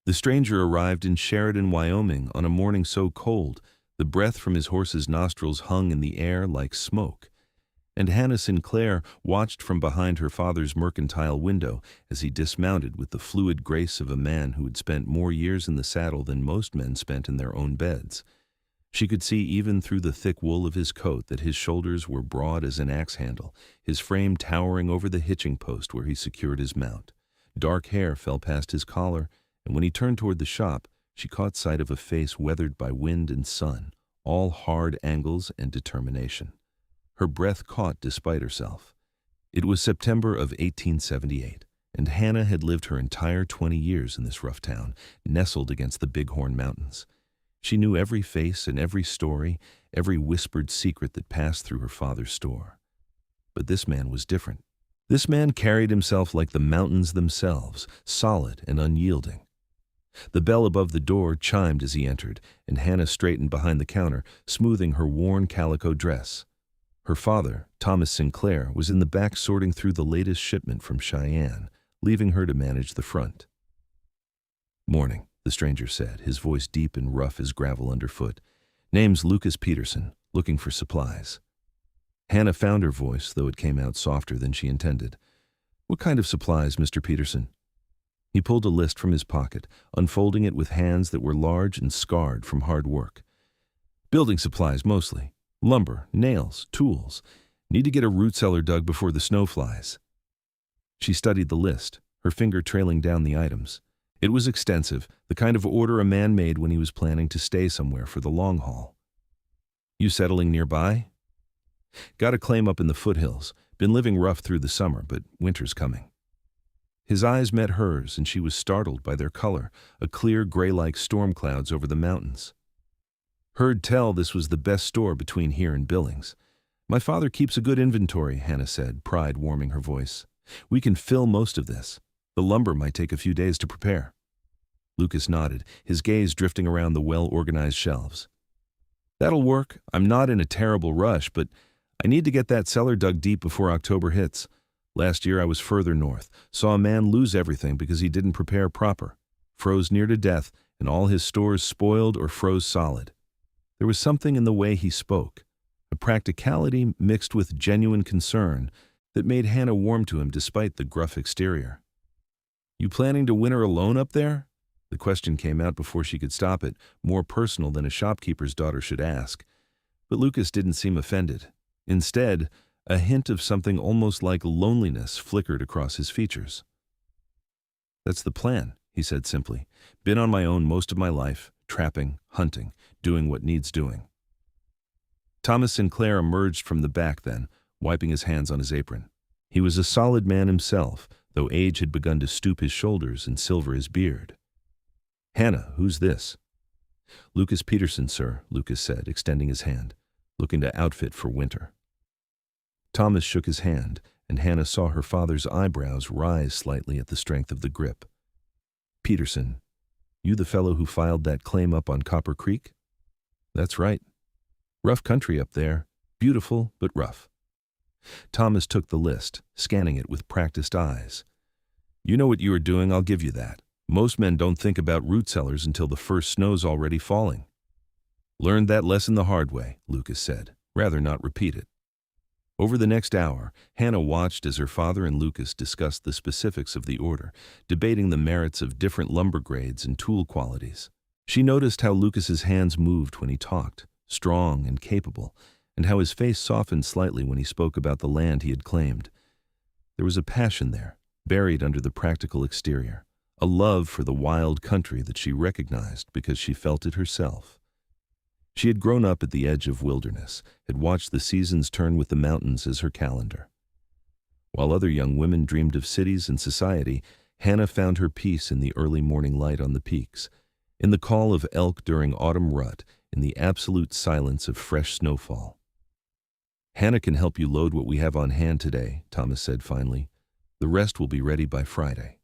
The stranger arrived in Sheridan, Wyoming, on a morning so cold the breath from his horse's nostrils hung in the air like smoke. And Hannah Sinclair watched from behind her father's mercantile window as he dismounted with the fluid grace of a man who had spent more years in the saddle than most men spent in their own beds. She could see even through the thick wool of his coat that his shoulders were broad as an axe handle, his frame towering over the hitching post where he secured his mount. Dark hair fell past his collar, and when he turned toward the shop, she caught sight of a face weathered by wind and sun, all hard angles and determination. Her breath caught despite herself. It was September of 1878, and Hannah had lived her entire 20 years in this rough town, nestled against the Bighorn Mountains. She knew every face and every story, every whispered secret that passed through her father's store. But this man was different. This man carried himself like the mountains themselves, solid and unyielding. The bell above the door chimed as he entered, and Hannah straightened behind the counter, smoothing her worn calico dress. Her father, Thomas Sinclair, was in the back sorting through the latest shipment from Cheyenne, leaving her to manage the front. "Morning," the stranger said, his voice deep and rough as gravel underfoot. "Name's Lucas Peterson, looking for supplies." Hannah found her voice, though it came out softer than she intended. "What kind of supplies, Mr. Peterson?" He pulled a list from his pocket, unfolding it with hands that were large and scarred from hard work. "Building supplies, mostly. Lumber, nails, tools. Need to get a root cellar dug before the snow flies." She studied the list, her finger trailing down the items. It was extensive, the kind of order a man made when he was planning to stay somewhere for the long haul. "You settling nearby?" "Got a claim up in the foothills. Been living rough through the summer, but winter's coming." His eyes met hers, and she was startled by their color, a clear gray-like storm clouds over the mountains. "Heard tell this was the best store between here and Billings. My father keeps a good inventory," Hannah said, pride warming her voice. "We can fill most of this. The lumber might take a few days to prepare." Lucas nodded, his gaze drifting around the well-organized shelves. "That'll work. I'm not in a terrible rush, but I need to get that cellar dug deep before October hits. Last year I was further north, saw a man lose everything because he didn't prepare proper. Froze near to death, and all his stores spoiled or froze solid." There was something in the way he spoke, a practicality mixed with genuine concern that made Hannah warm to him despite the gruff exterior. "You planning to winter alone up there?" The question came out before she could stop it, more personal than a shopkeeper's daughter should ask. But Lucas didn't seem offended. Instead, a hint of something almost like loneliness flickered across his features. "That's the plan," he said simply. "Been on my own most of my life, trapping, hunting, doing what needs doing." Thomas Sinclair emerged from the back then, wiping his hands on his apron. He was a solid man himself, though age had begun to stoop his shoulders and silver his beard. "Hannah, who's this?" "Lucas Peterson, sir," Lucas said, extending his hand. "Looking to outfit for winter." Thomas shook his hand, and Hannah saw her father's eyebrows rise slightly at the strength of the grip. "Peterson, you the fellow who filed that claim up on Copper Creek?" "That's right. Rough country up there. Beautiful, but rough." Thomas took the list, scanning it with practiced eyes. "You know what you are doing, I'll give you that. Most men don't think about root cellars until the first snow's already falling." "Learned that lesson the hard way," Lucas said, rather not repeat it. Over the next hour, Hannah watched as her father and Lucas discussed the specifics of the order, debating the merits of different lumber grades and tool qualities. She noticed how Lucas's hands moved when he talked, strong and capable, and how his face softened slightly when he spoke about the land he had claimed. There was a passion there, buried under the practical exterior, a love for the wild country that she recognized because she felt it herself. She had grown up at the edge of wilderness, had watched the seasons turn with the mountains as her calendar. While other young women dreamed of cities and society, Hannah found her peace in the early morning light on the peaks, in the call of elk during autumn rut, in the absolute silence of fresh snowfall. "Hannah can help you load what we have on hand today," Thomas said finally. "The rest will be ready by Friday."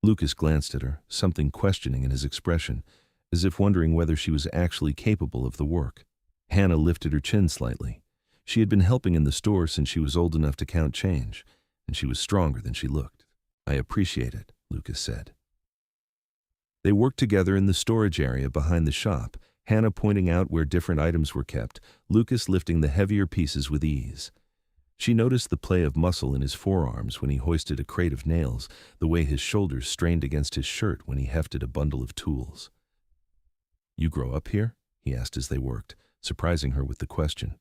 Lucas glanced at her, something questioning in his expression, as if wondering whether she was actually capable of the work. Hannah lifted her chin slightly. She had been helping in the store since she was old enough to count change, and she was stronger than she looked. "I appreciate it," Lucas said. They worked together in the storage area behind the shop, Hannah pointing out where different items were kept, Lucas lifting the heavier pieces with ease. She noticed the play of muscle in his forearms when he hoisted a crate of nails, the way his shoulders strained against his shirt when he hefted a bundle of tools. "You grow up here?" he asked as they worked, surprising her with the question.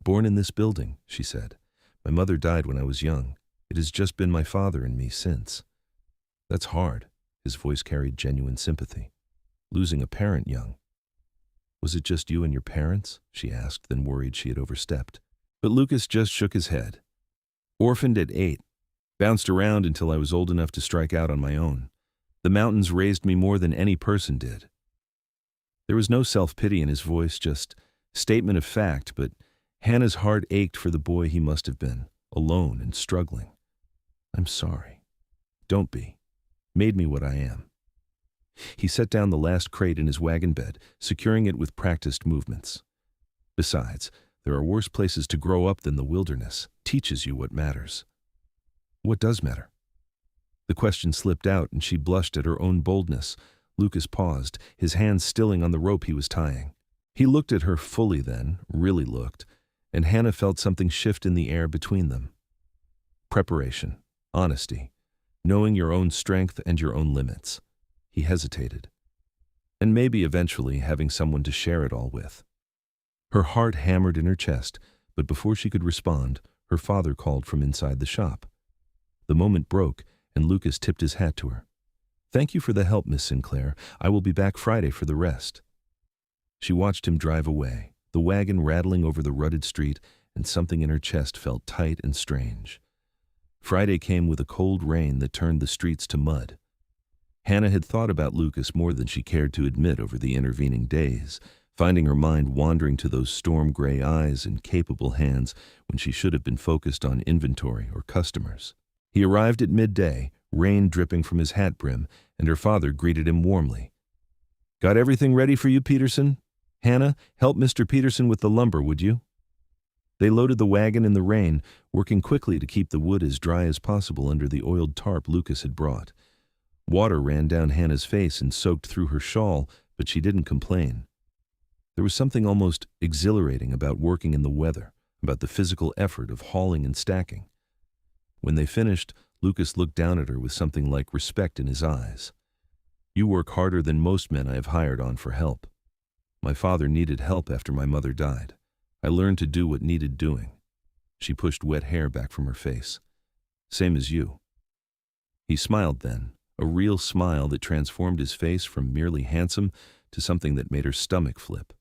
"Born in this building," she said. "My mother died when I was young. It has just been my father and me since." "That's hard." His voice carried genuine sympathy. "Losing a parent young." "Was it just you and your parents?" she asked, then worried she had overstepped. But Lucas just shook his head. "Orphaned at 8. Bounced around until I was old enough to strike out on my own. The mountains raised me more than any person did." There was no self-pity in his voice, just statement of fact, but Hannah's heart ached for the boy he must have been, alone and struggling. "I'm sorry." "Don't be. Made me what I am." He set down the last crate in his wagon bed, securing it with practiced movements. "Besides, there are worse places to grow up than the wilderness. Teaches you what matters." "What does matter?" The question slipped out and she blushed at her own boldness. Lucas paused, his hands stilling on the rope he was tying. He looked at her fully then, really looked, and Hannah felt something shift in the air between them. Preparation, honesty, knowing your own strength and your own limits. He hesitated. And maybe eventually having someone to share it all with. Her heart hammered in her chest, but before she could respond, her father called from inside the shop. The moment broke, and Lucas tipped his hat to her. "Thank you for the help, Miss Sinclair. I will be back Friday for the rest." She watched him drive away, the wagon rattling over the rutted street, and something in her chest felt tight and strange. Friday came with a cold rain that turned the streets to mud. Hannah had thought about Lucas more than she cared to admit over the intervening days, finding her mind wandering to those storm-gray eyes and capable hands when she should have been focused on inventory or customers. He arrived at midday, rain dripping from his hat brim, and her father greeted him warmly. "Got everything ready for you, Peterson? Hannah, help Mr. Peterson with the lumber, would you?" They loaded the wagon in the rain, working quickly to keep the wood as dry as possible under the oiled tarp Lucas had brought. Water ran down Hannah's face and soaked through her shawl, but she didn't complain. There was something almost exhilarating about working in the weather, about the physical effort of hauling and stacking. When they finished, Lucas looked down at her with something like respect in his eyes. "You work harder than most men I have hired on for help. My father needed help after my mother died. I learned to do what needed doing." She pushed wet hair back from her face. "Same as you." He smiled then, a real smile that transformed his face from merely handsome to something that made her stomach flip.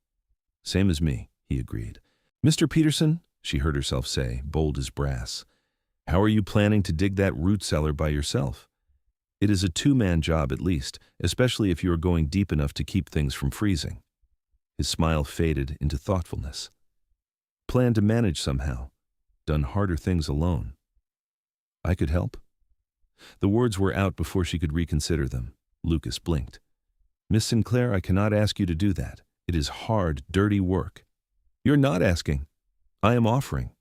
"Same as me," he agreed. "Mr. Peterson," she heard herself say, bold as brass, "how are you planning to dig that root cellar by yourself? It is a two-man job at least, especially if you are going deep enough to keep things from freezing." His smile faded into thoughtfulness. "Plan to manage somehow. Done harder things alone." "I could help?" The words were out before she could reconsider them. Lucas blinked. "Miss Sinclair, I cannot ask you to do that. It is hard, dirty work." "You're not asking. I am offering."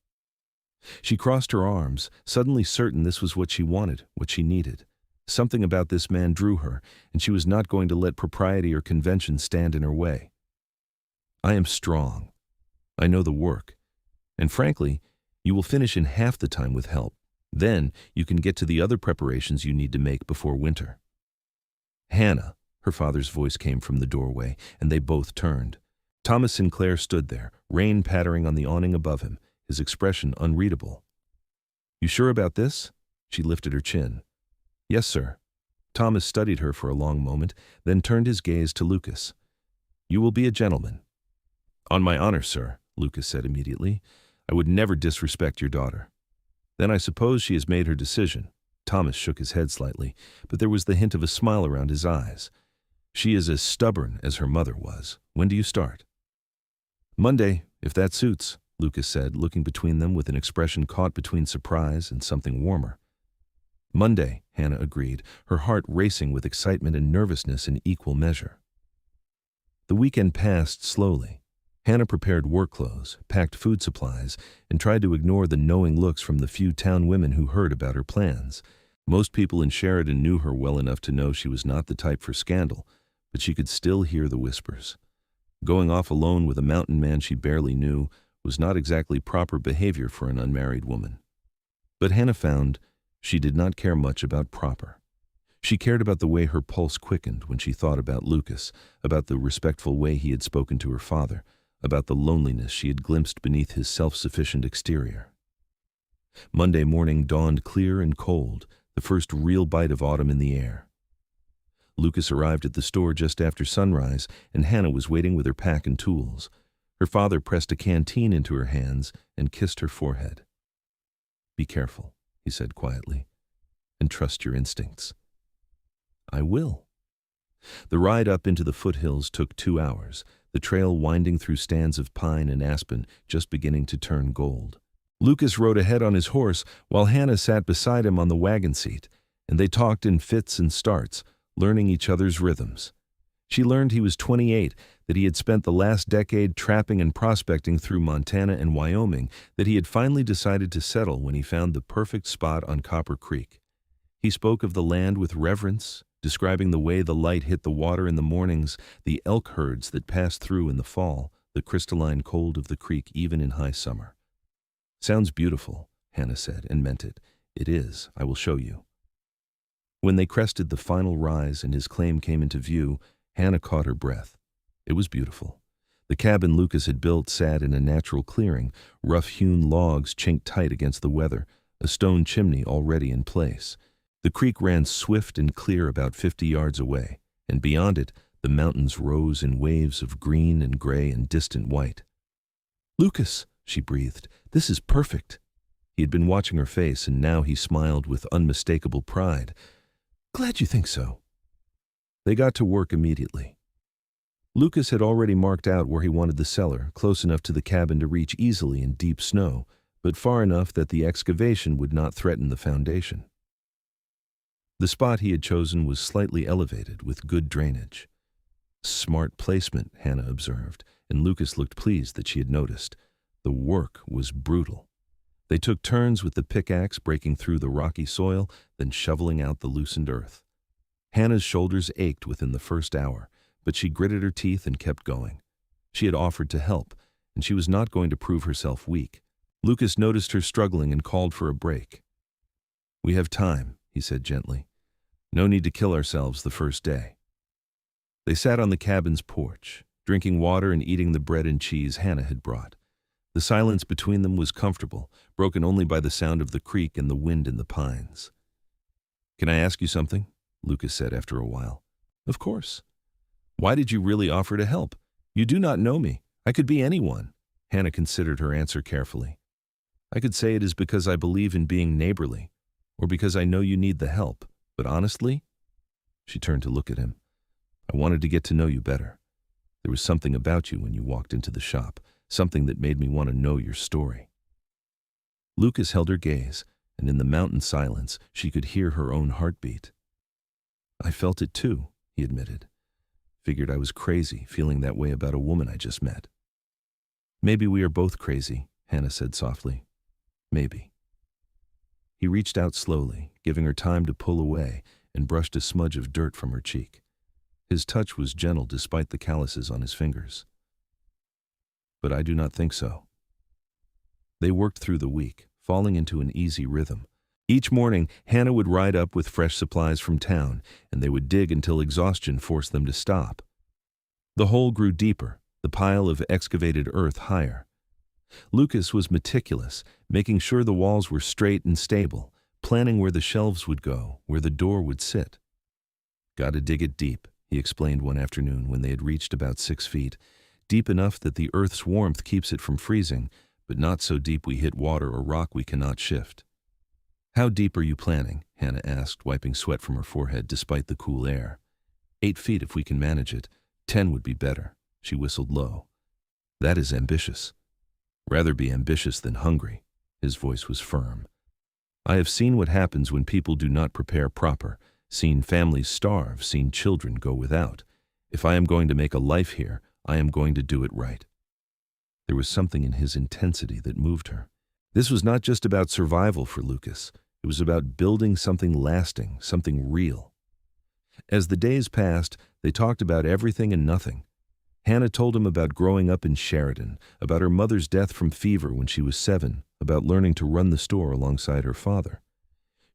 She crossed her arms, suddenly certain this was what she wanted, what she needed. Something about this man drew her, and she was not going to let propriety or convention stand in her way. "I am strong. I know the work. And frankly, you will finish in half the time with help. Then you can get to the other preparations you need to make before winter." "Hannah," her father's voice came from the doorway, and they both turned. Thomas Sinclair stood there, rain pattering on the awning above him, his expression unreadable. "You sure about this?" She lifted her chin. "Yes, sir." Thomas studied her for a long moment, then turned his gaze to Lucas. "You will be a gentleman." "On my honor, sir," Lucas said immediately. "I would never disrespect your daughter." "Then I suppose she has made her decision." Thomas shook his head slightly, but there was the hint of a smile around his eyes. "She is as stubborn as her mother was. When do you start?" "Monday, if that suits," Lucas said, looking between them with an expression caught between surprise and something warmer. "Monday," Hannah agreed, her heart racing with excitement and nervousness in equal measure. The weekend passed slowly. Hannah prepared work clothes, packed food supplies, and tried to ignore the knowing looks from the few town women who heard about her plans. Most people in Sheridan knew her well enough to know she was not the type for scandal, but she could still hear the whispers. Going off alone with a mountain man she barely knew was not exactly proper behavior for an unmarried woman. But Hannah found she did not care much about proper. She cared about the way her pulse quickened when she thought about Lucas, about the respectful way he had spoken to her father, about the loneliness she had glimpsed beneath his self-sufficient exterior. Monday morning dawned clear and cold, the first real bite of autumn in the air. Lucas arrived at the store just after sunrise, and Hannah was waiting with her pack and tools. Her father pressed a canteen into her hands and kissed her forehead. "Be careful," he said quietly, "and trust your instincts." "I will." The ride up into the foothills took 2 hours, the trail winding through stands of pine and aspen just beginning to turn gold. Lucas rode ahead on his horse while Hannah sat beside him on the wagon seat, and they talked in fits and starts, learning each other's rhythms. She learned he was 28, that he had spent the last decade trapping and prospecting through Montana and Wyoming, that he had finally decided to settle when he found the perfect spot on Copper Creek. He spoke of the land with reverence, describing the way the light hit the water in the mornings, the elk herds that passed through in the fall, the crystalline cold of the creek even in high summer. "Sounds beautiful," Hannah said, and meant it. "It is. I will show you." When they crested the final rise and his claim came into view, Hannah caught her breath. It was beautiful. The cabin Lucas had built sat in a natural clearing, rough-hewn logs chinked tight against the weather, a stone chimney already in place. The creek ran swift and clear about 50 yards away, and beyond it, the mountains rose in waves of green and gray and distant white. "Lucas," she breathed, "this is perfect." He had been watching her face, and now he smiled with unmistakable pride. "Glad you think so." They got to work immediately. Lucas had already marked out where he wanted the cellar, close enough to the cabin to reach easily in deep snow, but far enough that the excavation would not threaten the foundation. The spot he had chosen was slightly elevated, with good drainage. "Smart placement," Hannah observed, and Lucas looked pleased that she had noticed. The work was brutal. They took turns with the pickaxe breaking through the rocky soil, then shoveling out the loosened earth. Hannah's shoulders ached within the first hour, but she gritted her teeth and kept going. She had offered to help, and she was not going to prove herself weak. Lucas noticed her struggling and called for a break. "We have time," he said gently. "No need to kill ourselves the first day." They sat on the cabin's porch, drinking water and eating the bread and cheese Hannah had brought. The silence between them was comfortable, broken only by the sound of the creek and the wind in the pines. "Can I ask you something?" Lucas said after a while. "Of course." "Why did you really offer to help? You do not know me. I could be anyone." Hannah considered her answer carefully. "I could say it is because I believe in being neighborly, or because I know you need the help, but honestly," she turned to look at him, "I wanted to get to know you better. There was something about you when you walked into the shop, something that made me want to know your story." Lucas held her gaze, and in the mountain silence she could hear her own heartbeat. "I felt it too," he admitted. "Figured I was crazy, feeling that way about a woman I just met." "Maybe we are both crazy," Hannah said softly. "Maybe." He reached out slowly, giving her time to pull away, and brushed a smudge of dirt from her cheek. His touch was gentle despite the calluses on his fingers. "But I do not think so." They worked through the week, falling into an easy rhythm. Each morning, Hannah would ride up with fresh supplies from town, and they would dig until exhaustion forced them to stop. The hole grew deeper, the pile of excavated earth higher. Lucas was meticulous, making sure the walls were straight and stable, planning where the shelves would go, where the door would sit. "Gotta dig it deep," he explained one afternoon when they had reached about 6 feet, "deep enough that the earth's warmth keeps it from freezing, but not so deep we hit water or rock we cannot shift." "How deep are you planning?" Hannah asked, wiping sweat from her forehead despite the cool air. 8 feet if we can manage it. 10 would be better." She whistled low. "That is ambitious." "Rather be ambitious than hungry." His voice was firm. "I have seen what happens when people do not prepare proper, seen families starve, seen children go without. If I am going to make a life here, I am going to do it right." There was something in his intensity that moved her. This was not just about survival for Lucas. It was about building something lasting, something real. As the days passed, they talked about everything and nothing. Hannah told him about growing up in Sheridan, about her mother's death from fever when she was 7, about learning to run the store alongside her father.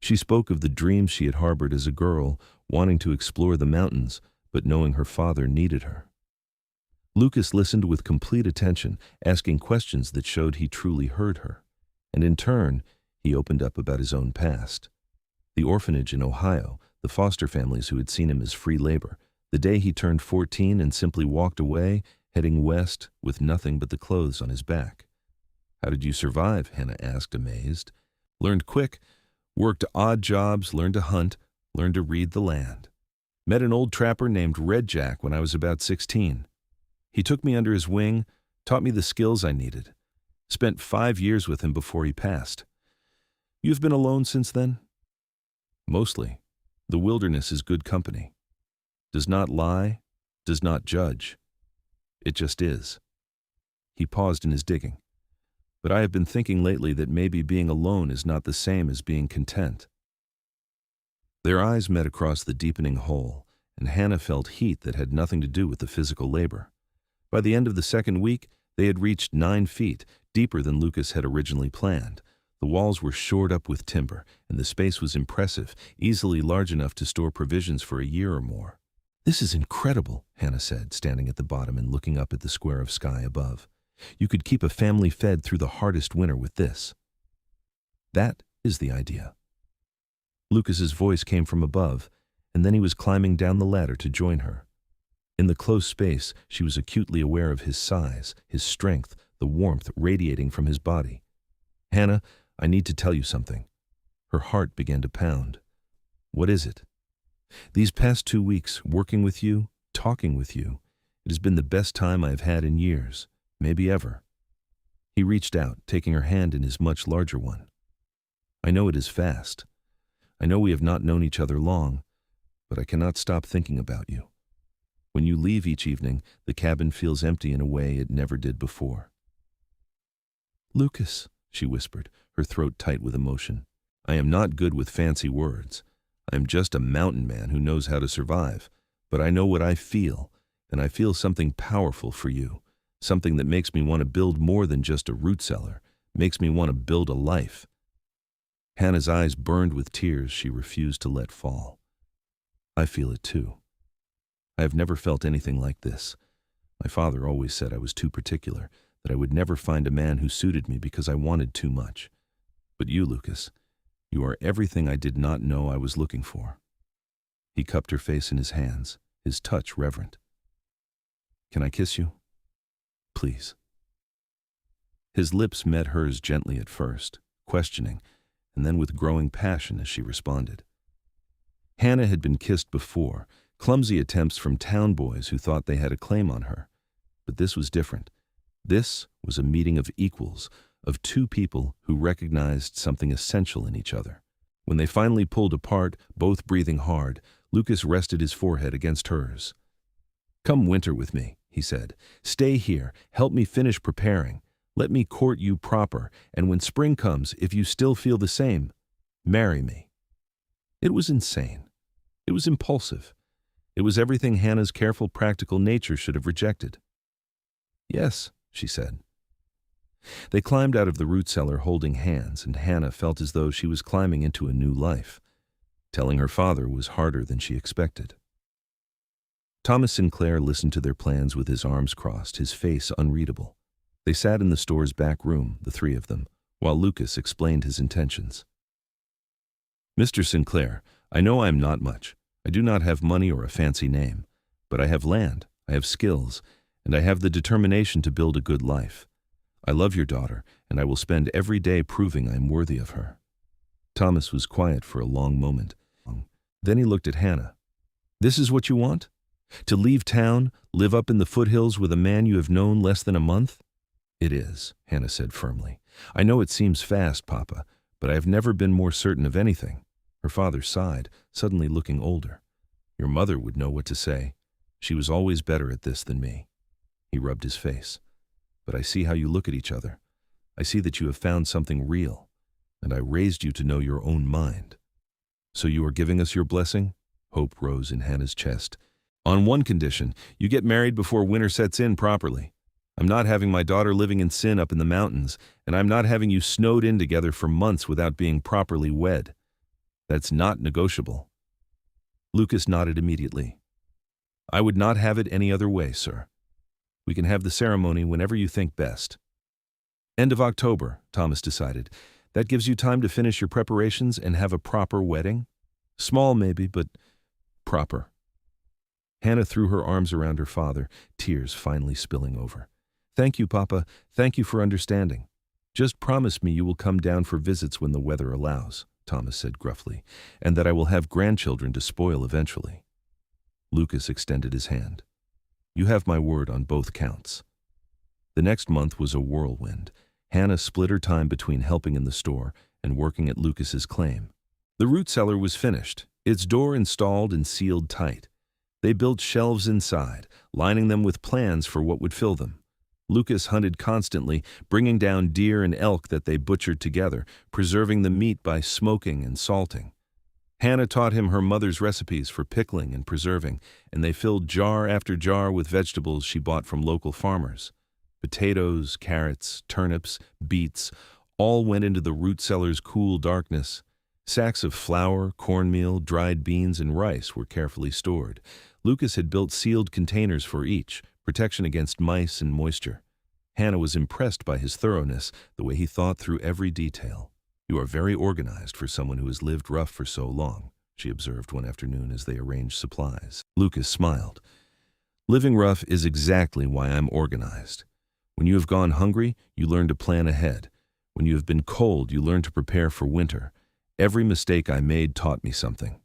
She spoke of the dreams she had harbored as a girl, wanting to explore the mountains, but knowing her father needed her. Lucas listened with complete attention, asking questions that showed he truly heard her. And in turn, he opened up about his own past. The orphanage in Ohio, the foster families who had seen him as free labor, the day he turned 14 and simply walked away, heading west with nothing but the clothes on his back. "How did you survive?" Hannah asked, amazed. "Learned quick, worked odd jobs, learned to hunt, learned to read the land. Met an old trapper named Red Jack when I was about 16. He took me under his wing, taught me the skills I needed. Spent 5 years with him before he passed. You've been alone since then?" "Mostly. The wilderness is good company. Does not lie, does not judge. It just is." He paused in his digging. "But I have been thinking lately that maybe being alone is not the same as being content." Their eyes met across the deepening hole, and Hannah felt heat that had nothing to do with the physical labor. By the end of the second week, they had reached 9 feet, deeper than Lucas had originally planned. The walls were shored up with timber, and the space was impressive, easily large enough to store provisions for a year or more. "This is incredible," Hannah said, standing at the bottom and looking up at the square of sky above. "You could keep a family fed through the hardest winter with this." "That is the idea." Lucas's voice came from above, and then he was climbing down the ladder to join her. In the close space, she was acutely aware of his size, his strength, the warmth radiating from his body. "Hannah, I need to tell you something." Her heart began to pound. "What is it?" "These past 2 weeks, working with you, talking with you, it has been the best time I have had in years, maybe ever." He reached out, taking her hand in his much larger one. "I know it is fast. I know we have not known each other long, but I cannot stop thinking about you. When you leave each evening, the cabin feels empty in a way it never did before." "Lucas," she whispered, her throat tight with emotion. "I am not good with fancy words. I am just a mountain man who knows how to survive, but I know what I feel, and I feel something powerful for you, something that makes me want to build more than just a root cellar, makes me want to build a life." Hannah's eyes burned with tears she refused to let fall. "I feel it too. I have never felt anything like this. My father always said I was too particular, that I would never find a man who suited me because I wanted too much. But you, Lucas, you are everything I did not know I was looking for." He cupped her face in his hands, his touch reverent. "Can I kiss you? Please." His lips met hers gently at first, questioning, and then with growing passion as she responded. Hannah had been kissed before, clumsy attempts from town boys who thought they had a claim on her. But this was different. This was a meeting of equals, of 2 people who recognized something essential in each other. When they finally pulled apart, both breathing hard, Lucas rested his forehead against hers. "Come winter with me," he said. "Stay here, help me finish preparing. Let me court you proper, and when spring comes, if you still feel the same, marry me." It was insane. It was impulsive. It was everything Hannah's careful, practical nature should have rejected. "Yes," she said. They climbed out of the root cellar holding hands, and Hannah felt as though she was climbing into a new life. Telling her father was harder than she expected. Thomas Sinclair listened to their plans with his arms crossed, his face unreadable. They sat in the store's back room, the 3 of them, while Lucas explained his intentions. "Mr. Sinclair, I know I am not much. I do not have money or a fancy name, but I have land, I have skills, and I have the determination to build a good life. I love your daughter, and I will spend every day proving I am worthy of her." Thomas was quiet for a long moment. Then he looked at Hannah. "This is what you want? To leave town, live up in the foothills with a man you have known less than a month?" "It is," Hannah said firmly. "I know it seems fast, Papa, but I have never been more certain of anything." Her father sighed, suddenly looking older. "Your mother would know what to say. She was always better at this than me." He rubbed his face. "But I see how you look at each other. I see that you have found something real. and I raised you to know your own mind. So you are giving us your blessing? Hope rose in Hannah's chest. On one condition, you get married before winter sets in properly. I'm not having my daughter living in sin up in the mountains, and I'm not having you snowed in together for months without being properly wed. That's not negotiable. Lucas nodded immediately. I would not have it any other way, sir. We can have the ceremony whenever you think best. End of October, Thomas decided. That gives you time to finish your preparations and have a proper wedding? Small maybe, but proper. Hannah threw her arms around her father, tears finally spilling over. Thank you, Papa. Thank you for understanding. Just promise me you will come down for visits when the weather allows, Thomas said gruffly, and that I will have grandchildren to spoil eventually. Lucas extended his hand. You have my word on both counts. The next month was a whirlwind. Hannah split her time between helping in the store and working at Lucas's claim. The root cellar was finished, its door installed and sealed tight. They built shelves inside, lining them with plans for what would fill them. Lucas hunted constantly, bringing down deer and elk that they butchered together, preserving the meat by smoking and salting. Hannah taught him her mother's recipes for pickling and preserving, and they filled jar after jar with vegetables she bought from local farmers. Potatoes, carrots, turnips, beets, all went into the root cellar's cool darkness. Sacks of flour, cornmeal, dried beans, and rice were carefully stored. Lucas had built sealed containers for each, protection against mice and moisture. Hannah was impressed by his thoroughness, the way he thought through every detail. You are very organized for someone who has lived rough for so long, she observed one afternoon as they arranged supplies. Lucas smiled. Living rough is exactly why I'm organized. When you have gone hungry, you learn to plan ahead. When you have been cold, you learn to prepare for winter. Every mistake I made taught me something.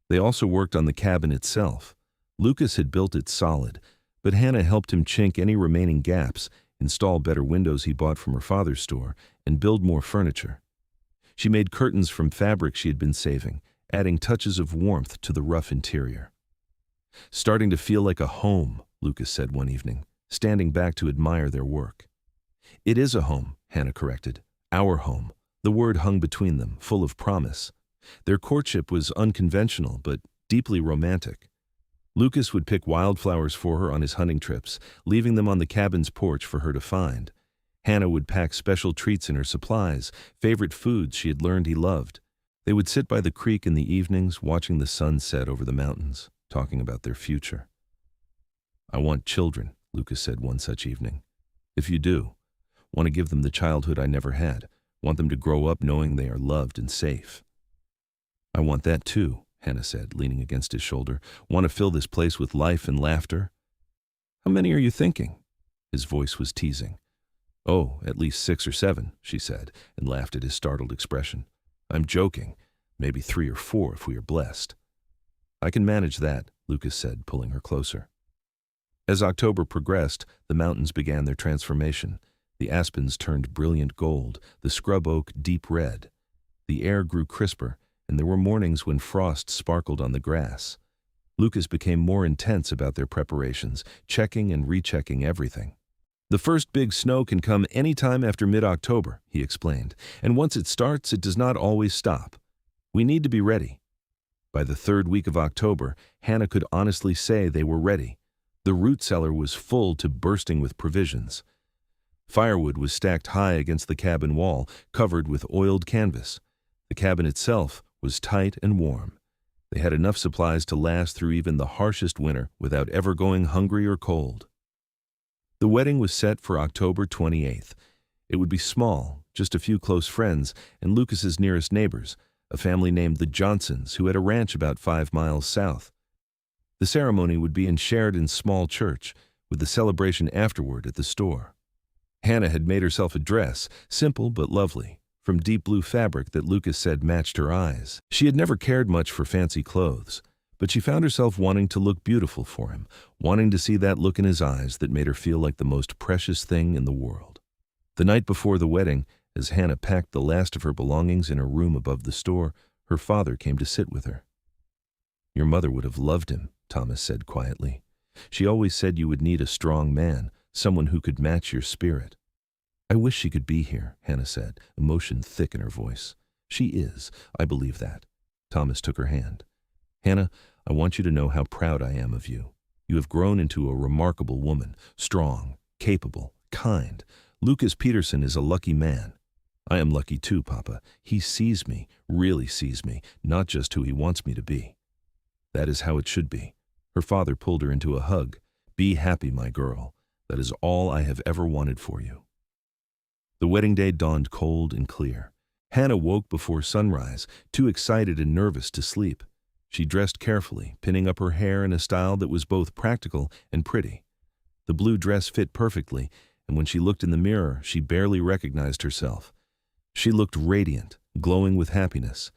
They also worked on the cabin itself. Lucas had built it solid, but Hannah helped him chink any remaining gaps, install better windows he bought from her father's store, and build more furniture. She made curtains from fabric she had been saving, adding touches of warmth to the rough interior. Starting to feel like a home, Lucas said one evening, standing back to admire their work. It is a home, Hannah corrected. Our home. The word hung between them, full of promise. Their courtship was unconventional, but deeply romantic. Lucas would pick wildflowers for her on his hunting trips, leaving them on the cabin's porch for her to find. Hannah would pack special treats in her supplies, favorite foods she had learned he loved. They would sit by the creek in the evenings, watching the sun set over the mountains, talking about their future. I want children, Lucas said one such evening. If you do, want to give them the childhood I never had, want them to grow up knowing they are loved and safe. I want that too, Hannah said, leaning against his shoulder. Want to fill this place with life and laughter? How many are you thinking? His voice was teasing. Oh, at least 6 or 7, she said, and laughed at his startled expression. I'm joking. Maybe 3 or 4 if we are blessed. I can manage that, Lucas said, pulling her closer. As October progressed, the mountains began their transformation. The aspens turned brilliant gold, the scrub oak deep red. The air grew crisper, and there were mornings when frost sparkled on the grass. Lucas became more intense about their preparations, checking and rechecking everything. The first big snow can come any time after mid-October, he explained, and once it starts, it does not always stop. We need to be ready. By the 3rd week of October, Hannah could honestly say they were ready. The root cellar was full to bursting with provisions. Firewood was stacked high against the cabin wall, covered with oiled canvas. The cabin itself was tight and warm. They had enough supplies to last through even the harshest winter without ever going hungry or cold. The wedding was set for October 28th. It would be small, just a few close friends and Lucas's nearest neighbors, a family named the Johnsons who had a ranch about 5 miles south. The ceremony would be in Sheridan's small church, with the celebration afterward at the store. Hannah had made herself a dress, simple but lovely, from deep blue fabric that Lucas said matched her eyes. She had never cared much for fancy clothes, but she found herself wanting to look beautiful for him, wanting to see that look in his eyes that made her feel like the most precious thing in the world. The night before the wedding, as Hannah packed the last of her belongings in her room above the store, her father came to sit with her. Your mother would have loved him, Thomas said quietly. She always said you would need a strong man, someone who could match your spirit. I wish she could be here, Hannah said, emotion thick in her voice. She is. I believe that. Thomas took her hand. Hannah, I want you to know how proud I am of you. You have grown into a remarkable woman, strong, capable, kind. Lucas Peterson is a lucky man. I am lucky too, Papa. He sees me, really sees me, not just who he wants me to be. That is how it should be. Her father pulled her into a hug. Be happy, my girl. That is all I have ever wanted for you. The wedding day dawned cold and clear. Hannah woke before sunrise, too excited and nervous to sleep. She dressed carefully, pinning up her hair in a style that was both practical and pretty. The blue dress fit perfectly, and when she looked in the mirror, she barely recognized herself. She looked radiant, glowing with happiness.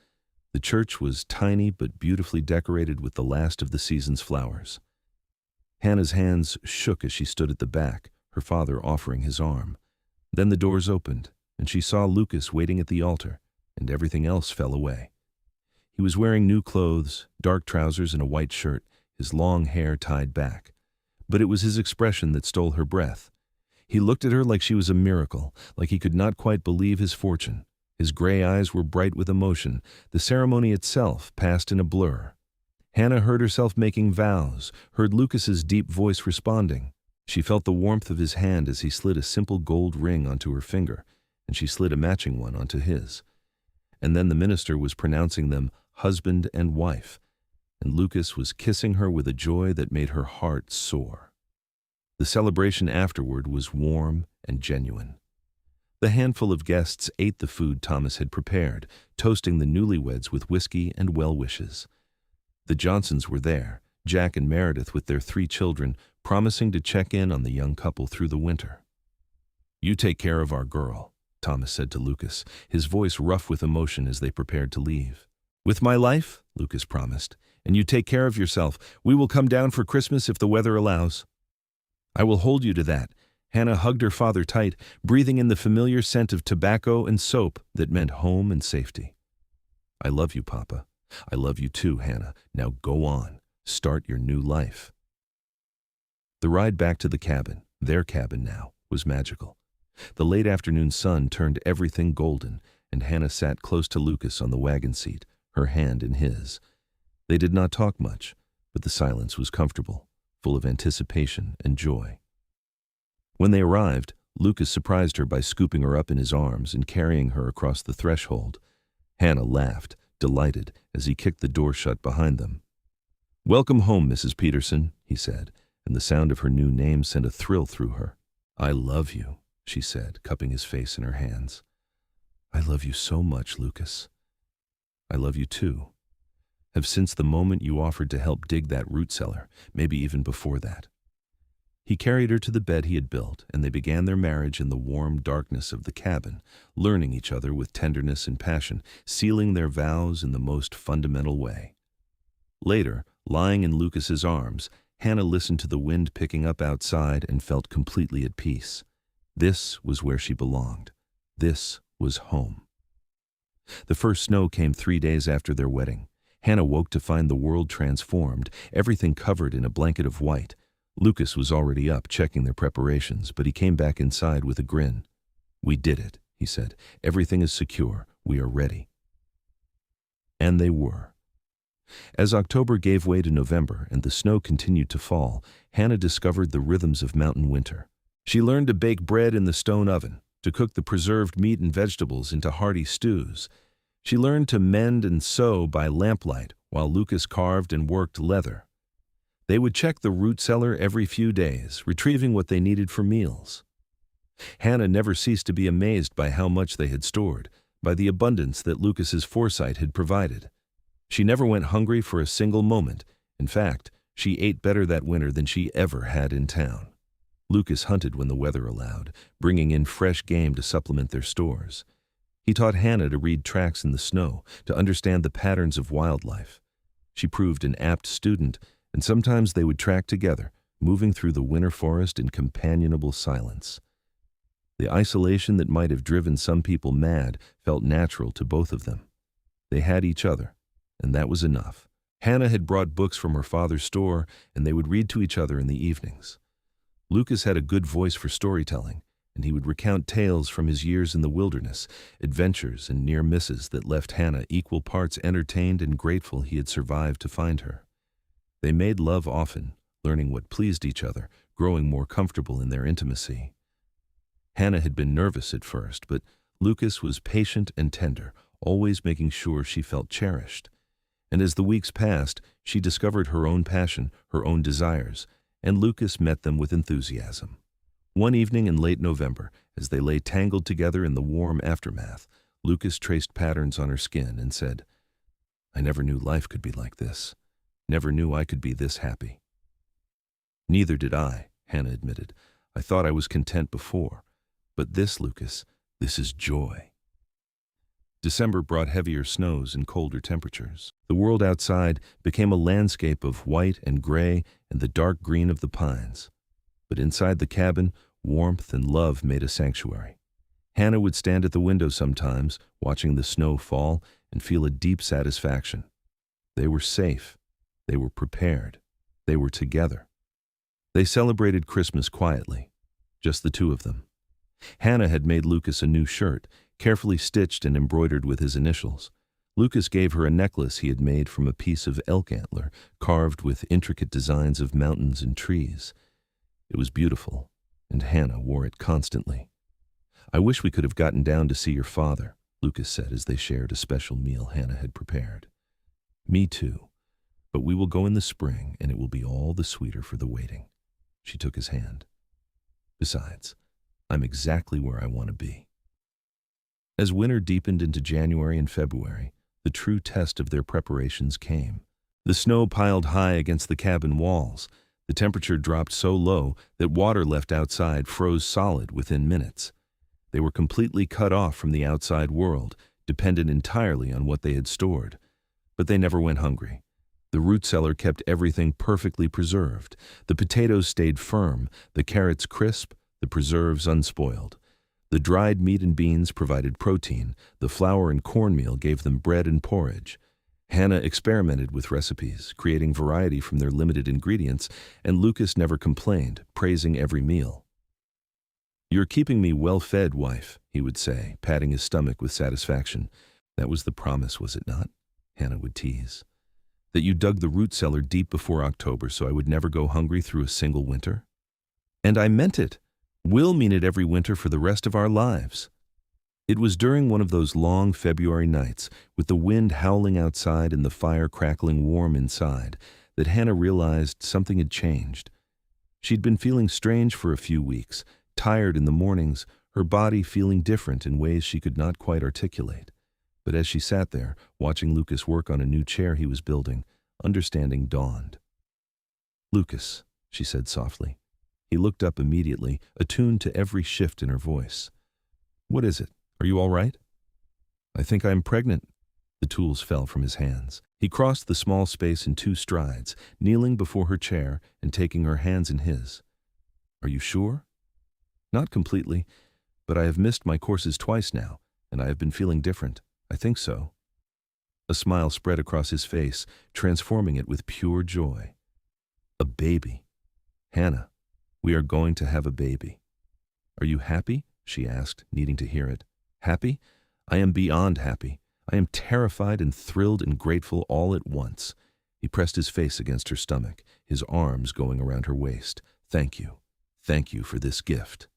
The church was tiny but beautifully decorated with the last of the season's flowers. Hannah's hands shook as she stood at the back, her father offering his arm. Then the doors opened, and she saw Lucas waiting at the altar, and everything else fell away. He was wearing new clothes, dark trousers and a white shirt, his long hair tied back. But it was his expression that stole her breath. He looked at her like she was a miracle, like he could not quite believe his fortune. His gray eyes were bright with emotion. The ceremony itself passed in a blur. Hannah heard herself making vows, heard Lucas's deep voice responding. She felt the warmth of his hand as he slid a simple gold ring onto her finger, and she slid a matching one onto his. And then the minister was pronouncing them husband and wife, and Lucas was kissing her with a joy that made her heart soar. The celebration afterward was warm and genuine. The handful of guests ate the food Thomas had prepared, toasting the newlyweds with whiskey and well wishes. The Johnsons were there, Jack and Meredith with their 3 children, promising to check in on the young couple through the winter. You take care of our girl, Thomas said to Lucas, his voice rough with emotion as they prepared to leave. With my life, Lucas promised, and you take care of yourself. We will come down for Christmas if the weather allows. I will hold you to that. Hannah hugged her father tight, breathing in the familiar scent of tobacco and soap that meant home and safety. I love you, Papa. I love you too, Hannah. Now go on. Start your new life. The ride back to the cabin, their cabin now, was magical. The late afternoon sun turned everything golden, and Hannah sat close to Lucas on the wagon seat, her hand in his. They did not talk much, but the silence was comfortable, full of anticipation and joy. When they arrived, Lucas surprised her by scooping her up in his arms and carrying her across the threshold. Hannah laughed, delighted, as he kicked the door shut behind them. Welcome home, Mrs. Peterson, he said, and the sound of her new name sent a thrill through her. I love you, she said, cupping his face in her hands. I love you so much, Lucas. I love you too. Have since the moment you offered to help dig that root cellar, maybe even before that. He carried her to the bed he had built, and they began their marriage in the warm darkness of the cabin, learning each other with tenderness and passion, sealing their vows in the most fundamental way. Later, lying in Lucas's arms, Hannah listened to the wind picking up outside and felt completely at peace. This was where she belonged. This was home. The first snow came 3 days after their wedding. Hannah woke to find the world transformed, everything covered in a blanket of white. Lucas was already up, checking their preparations, but he came back inside with a grin. We did it, he said. Everything is secure. We are ready. And they were. As October gave way to November and the snow continued to fall, Hannah discovered the rhythms of mountain winter. She learned to bake bread in the stone oven, to cook the preserved meat and vegetables into hearty stews. She learned to mend and sew by lamplight while Lucas carved and worked leather. They would check the root cellar every few days, retrieving what they needed for meals. Hannah never ceased to be amazed by how much they had stored, by the abundance that Lucas's foresight had provided. She never went hungry for a single moment. In fact, she ate better that winter than she ever had in town. Lucas hunted when the weather allowed, bringing in fresh game to supplement their stores. He taught Hannah to read tracks in the snow, to understand the patterns of wildlife. She proved an apt student, and sometimes they would track together, moving through the winter forest in companionable silence. The isolation that might have driven some people mad felt natural to both of them. They had each other, and that was enough. Hannah had brought books from her father's store, and they would read to each other in the evenings. Lucas had a good voice for storytelling, and he would recount tales from his years in the wilderness, adventures and near misses that left Hannah equal parts entertained and grateful he had survived to find her. They made love often, learning what pleased each other, growing more comfortable in their intimacy. Hannah had been nervous at first, but Lucas was patient and tender, always making sure she felt cherished. And as the weeks passed, she discovered her own passion, her own desires, and Lucas met them with enthusiasm. One evening in late November, as they lay tangled together in the warm aftermath, Lucas traced patterns on her skin and said, "I never knew life could be like this. Never knew I could be this happy." "Neither did I," Hannah admitted. "I thought I was content before. But this, Lucas, this is joy." December brought heavier snows and colder temperatures. The world outside became a landscape of white and gray and the dark green of the pines. But inside the cabin, warmth and love made a sanctuary. Hannah would stand at the window sometimes, watching the snow fall, and feel a deep satisfaction. They were safe. They were prepared. They were together. They celebrated Christmas quietly, just the two of them. Hannah had made Lucas a new shirt, carefully stitched and embroidered with his initials. Lucas gave her a necklace he had made from a piece of elk antler, carved with intricate designs of mountains and trees. It was beautiful, and Hannah wore it constantly. "I wish we could have gotten down to see your father," Lucas said as they shared a special meal Hannah had prepared. "Me too, but we will go in the spring, and it will be all the sweeter for the waiting." She took his hand. "Besides, I'm exactly where I want to be." As winter deepened into January and February, the true test of their preparations came. The snow piled high against the cabin walls. The temperature dropped so low that water left outside froze solid within minutes. They were completely cut off from the outside world, dependent entirely on what they had stored. But they never went hungry. The root cellar kept everything perfectly preserved. The potatoes stayed firm, the carrots crisp, the preserves unspoiled. The dried meat and beans provided protein. The flour and cornmeal gave them bread and porridge. Hannah experimented with recipes, creating variety from their limited ingredients, and Lucas never complained, praising every meal. "You're keeping me well-fed, wife," he would say, patting his stomach with satisfaction. "That was the promise, was it not?" Hannah would tease. "That you dug the root cellar deep before October so I would never go hungry through a single winter?" "And I meant it. We'll mean it every winter for the rest of our lives." It was during one of those long February nights, with the wind howling outside and the fire crackling warm inside, that Hannah realized something had changed. She'd been feeling strange for a few weeks, tired in the mornings, her body feeling different in ways she could not quite articulate. But as she sat there, watching Lucas work on a new chair he was building, understanding dawned. "Lucas," she said softly. He looked up immediately, attuned to every shift in her voice. "What is it? Are you all right?" "I think I'm pregnant." The tools fell from his hands. He crossed the small space in 2 strides, kneeling before her chair and taking her hands in his. "Are you sure?" "Not completely, but I have missed my courses twice now, and I have been feeling different. I think so." A smile spread across his face, transforming it with pure joy. "A baby. Hannah, we are going to have a baby." "Are you happy?" she asked, needing to hear it. "Happy? I am beyond happy. I am terrified and thrilled and grateful all at once." He pressed his face against her stomach, his arms going around her waist. "Thank you. Thank you for this gift."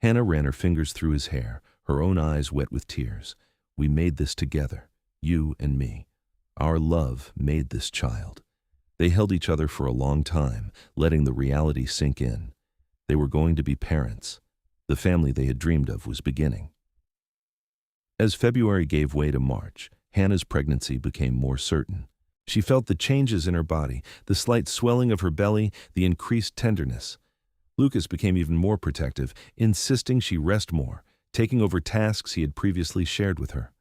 Hannah ran her fingers through his hair, her own eyes wet with tears. "We made this together, you and me. Our love made this child." They held each other for a long time, letting the reality sink in. They were going to be parents. The family they had dreamed of was beginning. As February gave way to March, Hannah's pregnancy became more certain. She felt the changes in her body, the slight swelling of her belly, the increased tenderness. Lucas became even more protective, insisting she rest more, taking over tasks he had previously shared with her.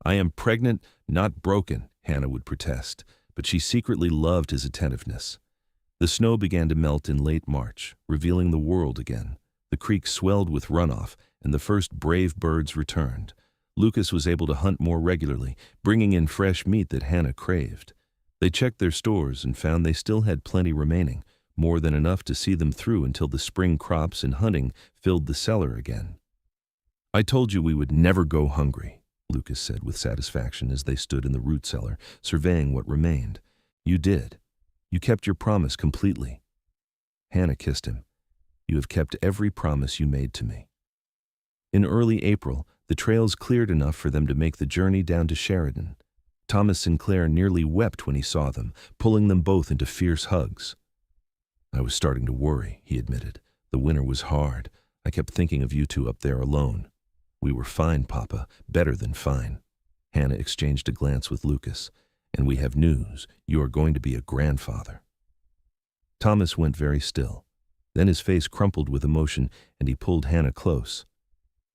"I am pregnant, not broken," Hannah would protest, but she secretly loved his attentiveness. The snow began to melt in late March, revealing the world again. The creek swelled with runoff, and the first brave birds returned. Lucas was able to hunt more regularly, bringing in fresh meat that Hannah craved. They checked their stores and found they still had plenty remaining, more than enough to see them through until the spring crops and hunting filled the cellar again. "I told you we would never go hungry," Lucas said with satisfaction as they stood in the root cellar, surveying what remained. "You did. You kept your promise completely." Hannah kissed him. "You have kept every promise you made to me." In early April, the trails cleared enough for them to make the journey down to Sheridan. Thomas Sinclair nearly wept when he saw them, pulling them both into fierce hugs. "I was starting to worry," he admitted. "The winter was hard. I kept thinking of you two up there alone." "We were fine, Papa, better than fine." Hannah exchanged a glance with Lucas. "And we have news. You are going to be a grandfather." Thomas went very still. Then his face crumpled with emotion, and he pulled Hannah close.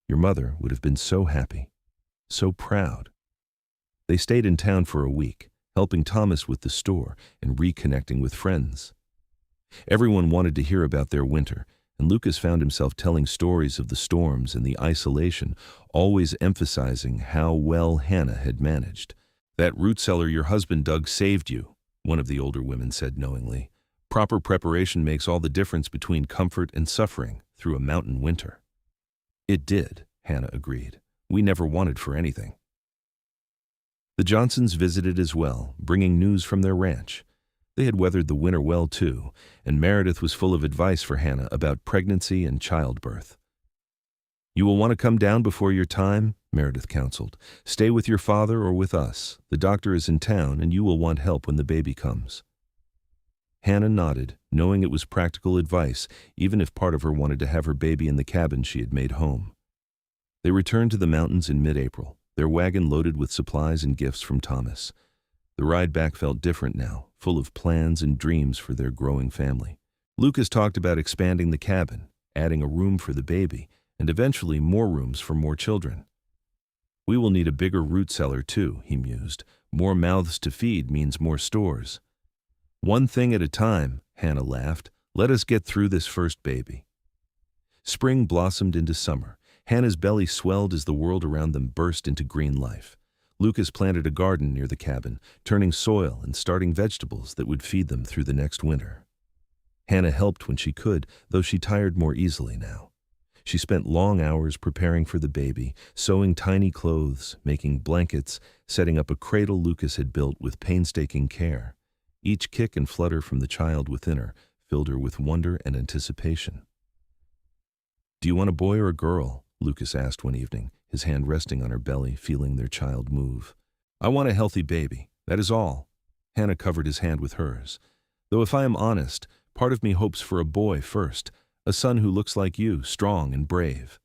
"Your mother would have been so happy, so proud." They stayed in town for a week, helping Thomas with the store and reconnecting with friends. Everyone wanted to hear about their winter, and Lucas found himself telling stories of the storms and the isolation, always emphasizing how well Hannah had managed. "That root cellar your husband dug saved you," one of the older women said knowingly. "Proper preparation makes all the difference between comfort and suffering through a mountain winter." "It did," Hannah agreed. "We never wanted for anything." The Johnsons visited as well, bringing news from their ranch. They had weathered the winter well, too, and Meredith was full of advice for Hannah about pregnancy and childbirth. "You will want to come down before your time," Meredith counseled. "Stay with your father or with us. The doctor is in town, and you will want help when the baby comes." Hannah nodded, knowing it was practical advice, even if part of her wanted to have her baby in the cabin she had made home. They returned to the mountains in mid-April, their wagon loaded with supplies and gifts from Thomas. The ride back felt different now, full of plans and dreams for their growing family. Lucas talked about expanding the cabin, adding a room for the baby, and eventually more rooms for more children. "We will need a bigger root cellar too," he mused. "More mouths to feed means more stores." "One thing at a time," Hannah laughed. "Let us get through this first baby." Spring blossomed into summer. Hannah's belly swelled as the world around them burst into green life. Lucas planted a garden near the cabin, turning soil and starting vegetables that would feed them through the next winter. Hannah helped when she could, though she tired more easily now. She spent long hours preparing for the baby, sewing tiny clothes, making blankets, setting up a cradle Lucas had built with painstaking care. Each kick and flutter from the child within her filled her with wonder and anticipation. "Do you want a boy or a girl?" Lucas asked one evening, his hand resting on her belly, feeling their child move. "I want a healthy baby, that is all." Hannah covered his hand with hers. "Though if I am honest, part of me hopes for a boy first, a son who looks like you, strong and brave.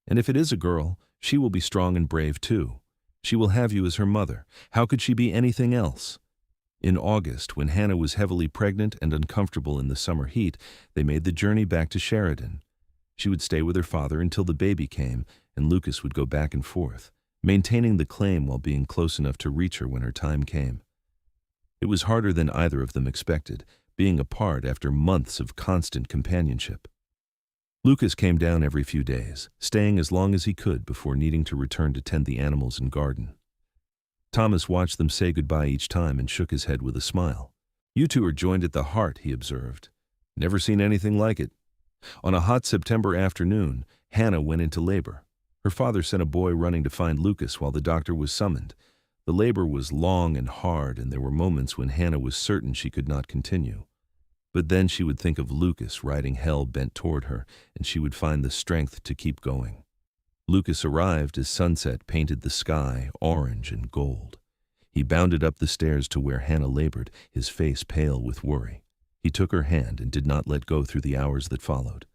And if it is a girl, she will be strong and brave too. She will have you as her mother. How could she be anything else?" In August, when Hannah was heavily pregnant and uncomfortable in the summer heat, they made the journey back to Sheridan. She would stay with her father until the baby came, and Lucas would go back and forth, maintaining the claim while being close enough to reach her when her time came. It was harder than either of them expected, being apart after months of constant companionship. Lucas came down every few days, staying as long as he could before needing to return to tend the animals and garden. Thomas watched them say goodbye each time and shook his head with a smile. "You two are joined at the heart," he observed. "Never seen anything like it." On a hot September afternoon, Hannah went into labor. Her father sent a boy running to find Lucas while the doctor was summoned. The labor was long and hard, and there were moments when Hannah was certain she could not continue. But then she would think of Lucas riding hell bent toward her, and she would find the strength to keep going. Lucas arrived as sunset painted the sky orange and gold. He bounded up the stairs to where Hannah labored, his face pale with worry. He took her hand and did not let go through the hours that followed.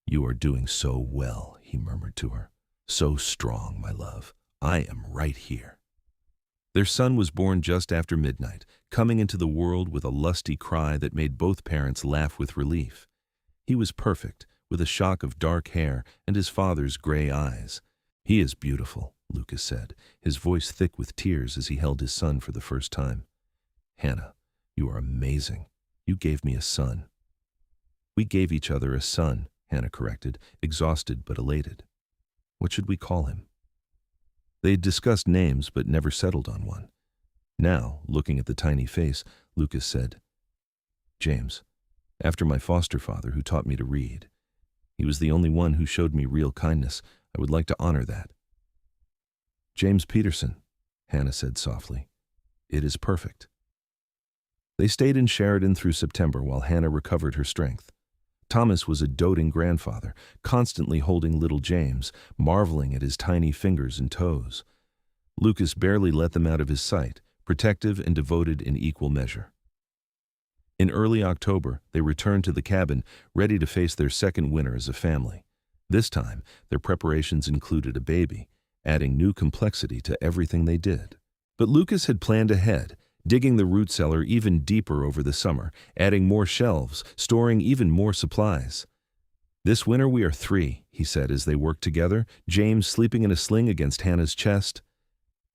"You are doing so well," he murmured to her. "So strong, my love. I am right here." Their son was born just after midnight, coming into the world with a lusty cry that made both parents laugh with relief. He was perfect, with a shock of dark hair and his father's gray eyes. "He is beautiful," Lucas said, his voice thick with tears as he held his son for the first time. "Hannah, you are amazing. You gave me a son." "We gave each other a son," Hannah corrected, exhausted but elated. "What should we call him?" They had discussed names but never settled on one. Now, looking at the tiny face, Lucas said, "James. after my foster father who taught me to read. He was the only one who showed me real kindness. I would like to honor that." "James Peterson," Hannah said softly. "It is perfect." They stayed in Sheridan through September while Hannah recovered her strength. Thomas was a doting grandfather, constantly holding little James, marveling at his tiny fingers and toes. Lucas barely let them out of his sight, protective and devoted in equal measure. In early October, they returned to the cabin, ready to face their second winter as a family. This time, their preparations included a baby, adding new complexity to everything they did. But Lucas had planned ahead, digging the root cellar even deeper over the summer, adding more shelves, storing even more supplies. "This winter we are 3, he said as they worked together, James sleeping in a sling against Hannah's chest.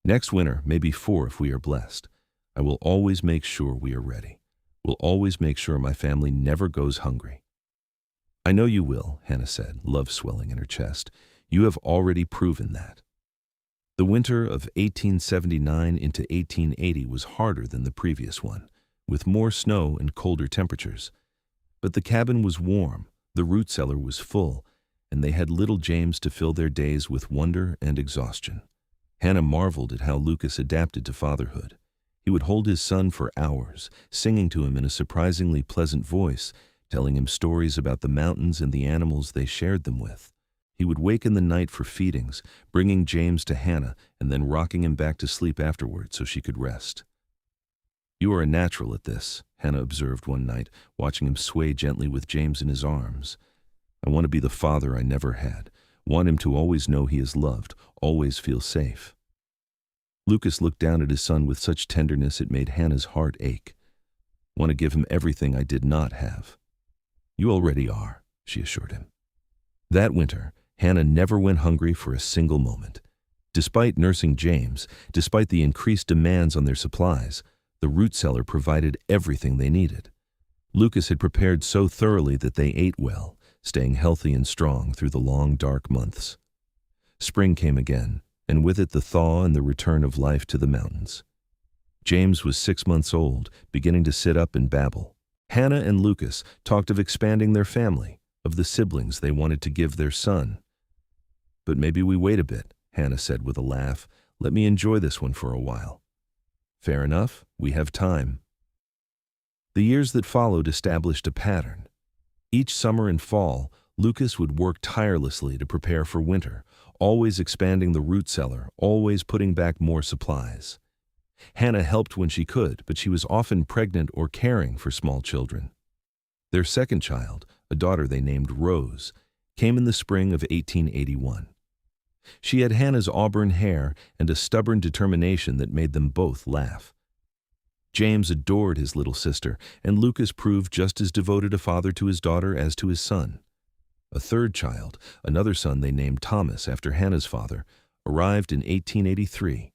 "Next winter, maybe 4 if we are blessed. I will always make sure we are ready. Will always make sure my family never goes hungry." "I know you will," Hannah said, love swelling in her chest. "You have already proven that." The winter of 1879 into 1880 was harder than the previous one, with more snow and colder temperatures. But the cabin was warm, the root cellar was full, and they had little James to fill their days with wonder and exhaustion. Hannah marveled at how Lucas adapted to fatherhood. He would hold his son for hours, singing to him in a surprisingly pleasant voice, telling him stories about the mountains and the animals they shared them with. He would wake in the night for feedings, bringing James to Hannah and then rocking him back to sleep afterward so she could rest. "You are a natural at this," Hannah observed one night, watching him sway gently with James in his arms. "I want to be the father I never had, want him to always know he is loved, always feel safe." Lucas looked down at his son with such tenderness it made Hannah's heart ache. "Want to give him everything I did not have." "You already are," she assured him. That winter, Hannah never went hungry for a single moment. Despite nursing James, despite the increased demands on their supplies, the root cellar provided everything they needed. Lucas had prepared so thoroughly that they ate well, staying healthy and strong through the long, dark months. Spring came again, and with it the thaw and the return of life to the mountains. James was 6 months old, beginning to sit up and babble. Hannah and Lucas talked of expanding their family, of the siblings they wanted to give their son. "But maybe we wait a bit," Hannah said with a laugh. "Let me enjoy this one for a while." "Fair enough, we have time." The years that followed established a pattern. Each summer and fall, Lucas would work tirelessly to prepare for winter, always expanding the root cellar, always putting back more supplies. Hannah helped when she could, but she was often pregnant or caring for small children. Their second child, a daughter they named Rose, came in the spring of 1881. She had Hannah's auburn hair and a stubborn determination that made them both laugh. James adored his little sister, and Lucas proved just as devoted a father to his daughter as to his son. A third child, another son they named Thomas after Hannah's father, arrived in 1883,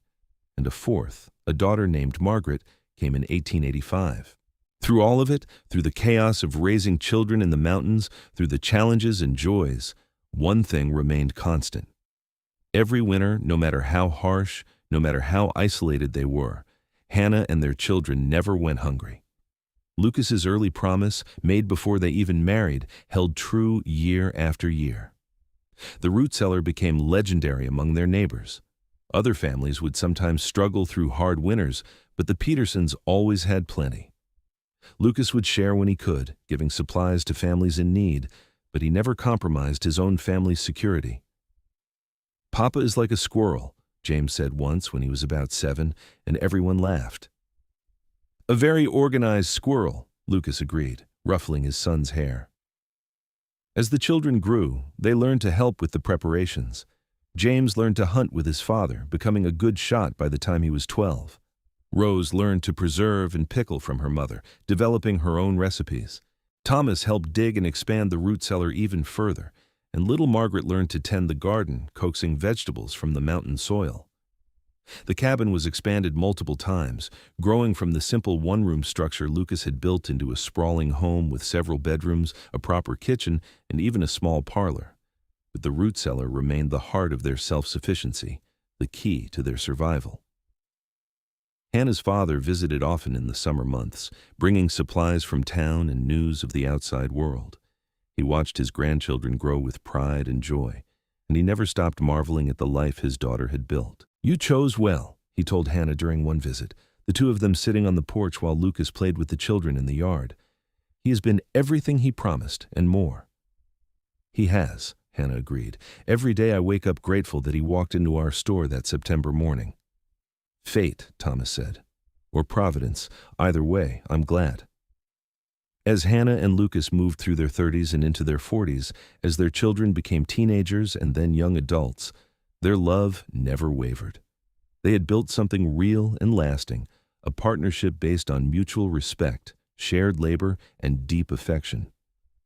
and a fourth, a daughter named Margaret, came in 1885. Through all of it, through the chaos of raising children in the mountains, through the challenges and joys, one thing remained constant. Every winter, no matter how harsh, no matter how isolated they were, Hannah and their children never went hungry. Lucas's early promise, made before they even married, held true year after year. The root cellar became legendary among their neighbors. Other families would sometimes struggle through hard winters, but the Petersons always had plenty. Lucas would share when he could, giving supplies to families in need, but he never compromised his own family's security. "Papa is like a squirrel," James said once when he was about 7, and everyone laughed. "A very organized squirrel," Lucas agreed, ruffling his son's hair. As the children grew, they learned to help with the preparations. James learned to hunt with his father, becoming a good shot by the time he was 12. Rose learned to preserve and pickle from her mother, developing her own recipes. Thomas helped dig and expand the root cellar even further, and little Margaret learned to tend the garden, coaxing vegetables from the mountain soil. The cabin was expanded multiple times, growing from the simple one-room structure Lucas had built into a sprawling home with several bedrooms, a proper kitchen, and even a small parlor. But the root cellar remained the heart of their self-sufficiency, the key to their survival. Hannah's father visited often in the summer months, bringing supplies from town and news of the outside world. He watched his grandchildren grow with pride and joy, and he never stopped marveling at the life his daughter had built. "You chose well," he told Hannah during one visit, the two of them sitting on the porch while Lucas played with the children in the yard. "He has been everything he promised, and more." "He has," Hannah agreed. "Every day I wake up grateful that he walked into our store that September morning." "Fate," Thomas said. "Or Providence. Either way, I'm glad." As Hannah and Lucas moved through their 30s and into their 40s, as their children became teenagers and then young adults, their love never wavered. They had built something real and lasting, a partnership based on mutual respect, shared labor, and deep affection.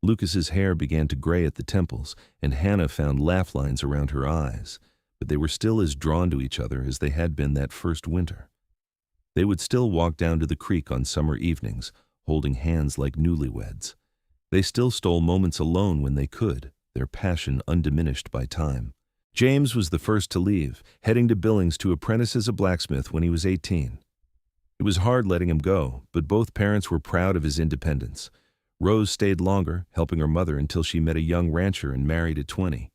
Lucas's hair began to gray at the temples, and Hannah found laugh lines around her eyes, but they were still as drawn to each other as they had been that first winter. They would still walk down to the creek on summer evenings, holding hands like newlyweds. They still stole moments alone when they could, their passion undiminished by time. James was the first to leave, heading to Billings to apprentice as a blacksmith when he was 18. It was hard letting him go, but both parents were proud of his independence. Rose stayed longer, helping her mother until she met a young rancher and married at 20.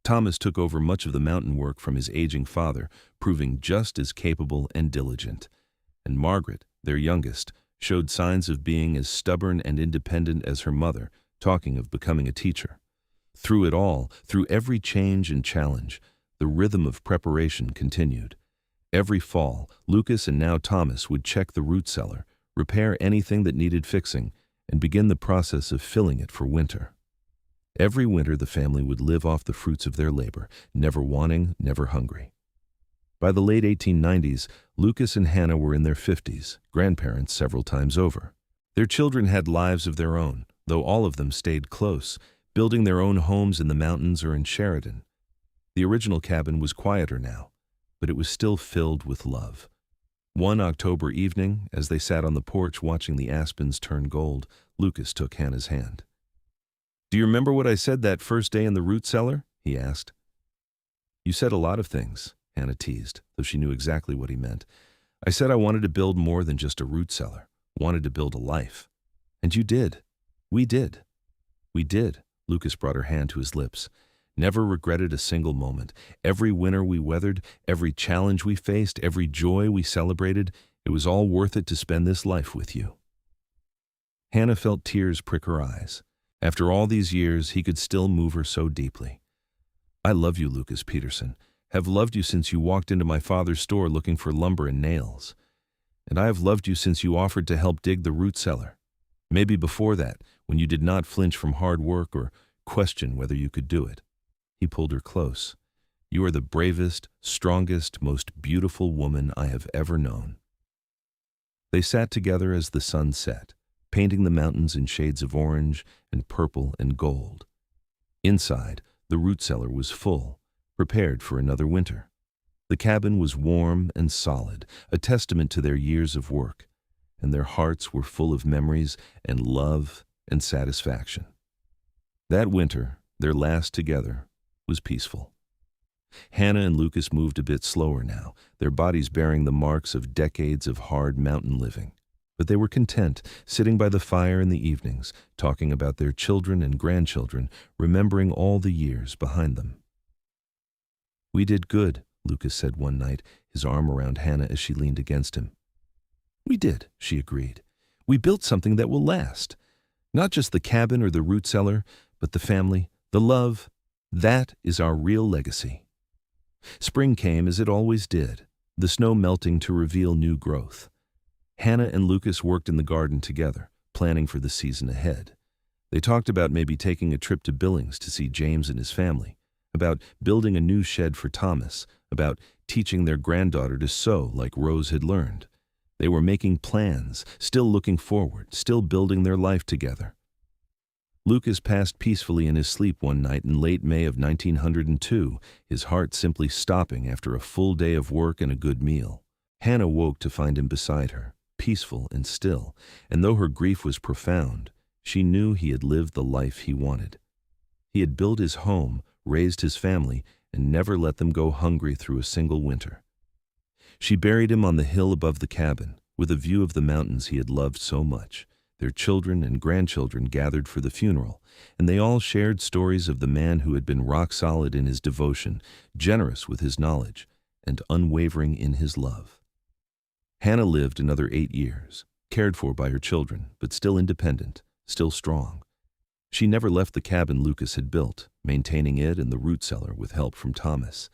Thomas took over much of the mountain work from his aging father, proving just as capable and diligent. And Margaret, their youngest, showed signs of being as stubborn and independent as her mother, talking of becoming a teacher. Through it all, through every change and challenge, the rhythm of preparation continued. Every fall, Lucas and now Thomas would check the root cellar, repair anything that needed fixing, and begin the process of filling it for winter. Every winter the family would live off the fruits of their labor, never wanting, never hungry. By the late 1890s, Lucas and Hannah were in their 50s, grandparents several times over. Their children had lives of their own, though all of them stayed close, building their own homes in the mountains or in Sheridan. The original cabin was quieter now, but it was still filled with love. One October evening, as they sat on the porch watching the aspens turn gold, Lucas took Hannah's hand. "Do you remember what I said that first day in the root cellar?" he asked. "You said a lot of things," Hannah teased, though she knew exactly what he meant. "I said I wanted to build more than just a root cellar, wanted to build a life. And you did. We did. We did." Lucas brought her hand to his lips. "Never regretted a single moment. Every winter we weathered, every challenge we faced, every joy we celebrated, it was all worth it to spend this life with you." Hannah felt tears prick her eyes. After all these years, he could still move her so deeply. "I love you, Lucas Peterson. Have loved you since you walked into my father's store looking for lumber and nails. And I have loved you since you offered to help dig the root cellar. Maybe before that, when you did not flinch from hard work or question whether you could do it." He pulled her close. "You are the bravest, strongest, most beautiful woman I have ever known." They sat together as the sun set, painting the mountains in shades of orange and purple and gold. Inside, the root cellar was full, prepared for another winter. The cabin was warm and solid, a testament to their years of work, and their hearts were full of memories and love and satisfaction. That winter, their last together, was peaceful. Hannah and Lucas moved a bit slower now, their bodies bearing the marks of decades of hard mountain living. But they were content, sitting by the fire in the evenings, talking about their children and grandchildren, remembering all the years behind them. "We did good," Lucas said one night, his arm around Hannah as she leaned against him. "We did," she agreed. "We built something that will last. Not just the cabin or the root cellar, but the family, the love. That is our real legacy." Spring came as it always did, the snow melting to reveal new growth. Hannah and Lucas worked in the garden together, planning for the season ahead. They talked about maybe taking a trip to Billings to see James and his family, about building a new shed for Thomas, about teaching their granddaughter to sew like Rose had learned. They were making plans, still looking forward, still building their life together. Lucas passed peacefully in his sleep one night in late May of 1902, his heart simply stopping after a full day of work and a good meal. Hannah woke to find him beside her, peaceful and still, and though her grief was profound, she knew he had lived the life he wanted. He had built his home, raised his family, and never let them go hungry through a single winter. She buried him on the hill above the cabin, with a view of the mountains he had loved so much. Their children and grandchildren gathered for the funeral, and they all shared stories of the man who had been rock solid in his devotion, generous with his knowledge, and unwavering in his love. Hannah lived another 8 years, cared for by her children, but still independent, still strong. She never left the cabin Lucas had built, maintaining it and the root cellar with help from Thomas.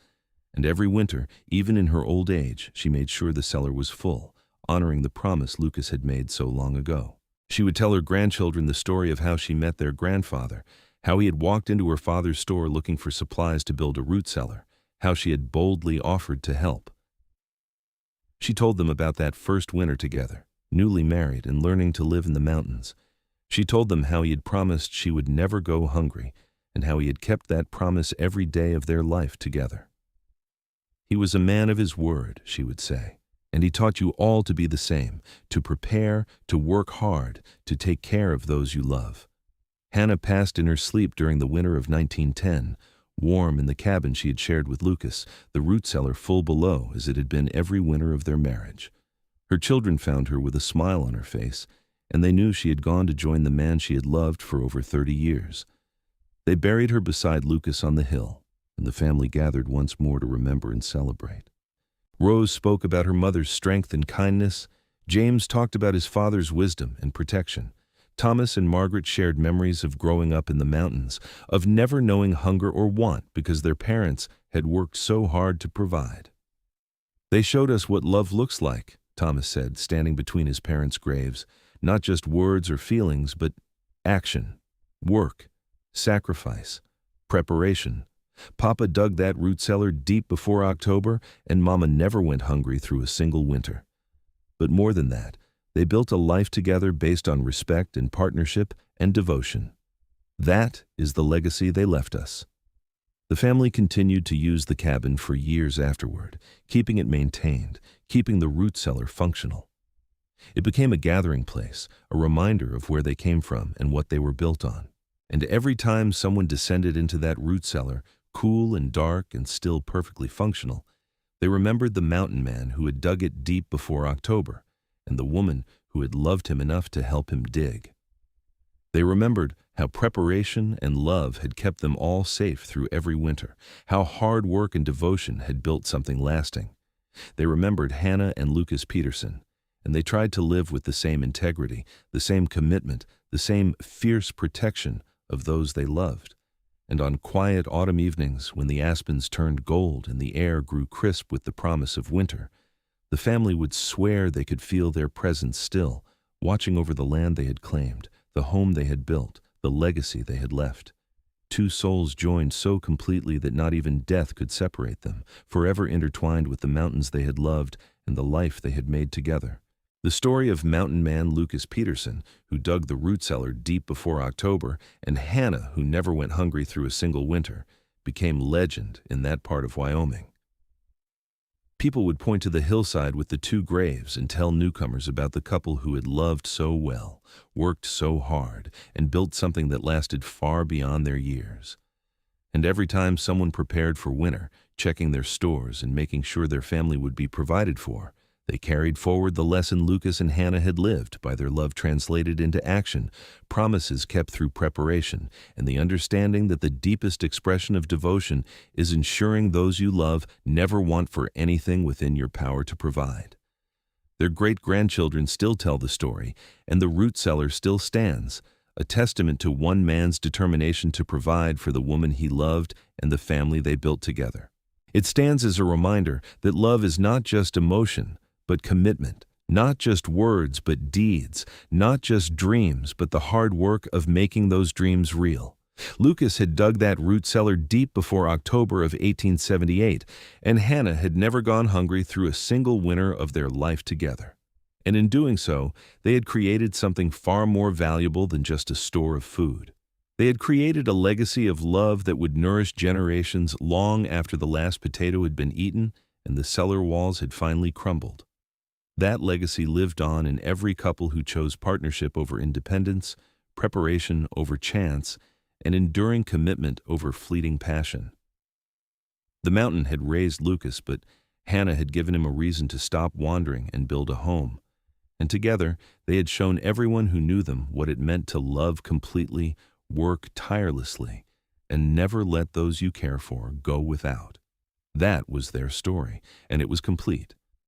And every winter, even in her old age, she made sure the cellar was full, honoring the promise Lucas had made so long ago. She would tell her grandchildren the story of how she met their grandfather, how he had walked into her father's store looking for supplies to build a root cellar, how she had boldly offered to help. She told them about that first winter together, newly married and learning to live in the mountains. She told them how he had promised she would never go hungry, and how he had kept that promise every day of their life together. He was a man of his word, she would say, and he taught you all to be the same, to prepare, to work hard, to take care of those you love. Hannah passed in her sleep during the winter of 1910, warm in the cabin she had shared with Lucas, the root cellar full below as it had been every winter of their marriage. Her children found her with a smile on her face, and they knew she had gone to join the man she had loved for over 30 years. They buried her beside Lucas on the hill, and the family gathered once more to remember and celebrate. Rose spoke about her mother's strength and kindness. James talked about his father's wisdom and protection. Thomas and Margaret shared memories of growing up in the mountains, of never knowing hunger or want because their parents had worked so hard to provide. They showed us what love looks like, Thomas said, standing between his parents' graves. Not just words or feelings, but action, work, sacrifice, preparation. Papa dug that root cellar deep before October, and Mama never went hungry through a single winter. But more than that, they built a life together based on respect and partnership and devotion. That is the legacy they left us. The family continued to use the cabin for years afterward, keeping it maintained, keeping the root cellar functional. It became a gathering place, a reminder of where they came from and what they were built on. And every time someone descended into that root cellar, cool and dark and still perfectly functional, they remembered the mountain man who had dug it deep before October, and the woman who had loved him enough to help him dig. They remembered how preparation and love had kept them all safe through every winter, how hard work and devotion had built something lasting. They remembered Hannah and Lucas Peterson, and they tried to live with the same integrity, the same commitment, the same fierce protection of those they loved. And on quiet autumn evenings, when the aspens turned gold and the air grew crisp with the promise of winter, the family would swear they could feel their presence still, watching over the land they had claimed, the home they had built, the legacy they had left. Two souls joined so completely that not even death could separate them, forever intertwined with the mountains they had loved and the life they had made together. The story of mountain man Lucas Peterson, who dug the root cellar deep before October, and Hannah, who never went hungry through a single winter, became legend in that part of Wyoming. People would point to the hillside with the two graves and tell newcomers about the couple who had loved so well, worked so hard, and built something that lasted far beyond their years. And every time someone prepared for winter, checking their stores and making sure their family would be provided for, they carried forward the lesson Lucas and Hannah had lived by their love translated into action, promises kept through preparation, and the understanding that the deepest expression of devotion is ensuring those you love never want for anything within your power to provide. Their great-grandchildren still tell the story, and the root cellar still stands, a testament to one man's determination to provide for the woman he loved and the family they built together. It stands as a reminder that love is not just emotion, but commitment, not just words, but deeds, not just dreams, but the hard work of making those dreams real. Lucas had dug that root cellar deep before October of 1878, and Hannah had never gone hungry through a single winter of their life together. And in doing so, they had created something far more valuable than just a store of food. They had created a legacy of love that would nourish generations long after the last potato had been eaten and the cellar walls had finally crumbled. That legacy lived on in every couple who chose partnership over independence, preparation over chance, and enduring commitment over fleeting passion. The mountain had raised Lucas, but Hannah had given him a reason to stop wandering and build a home. And together, they had shown everyone who knew them what it meant to love completely, work tirelessly, and never let those you care for go without. That was their story, and it was complete.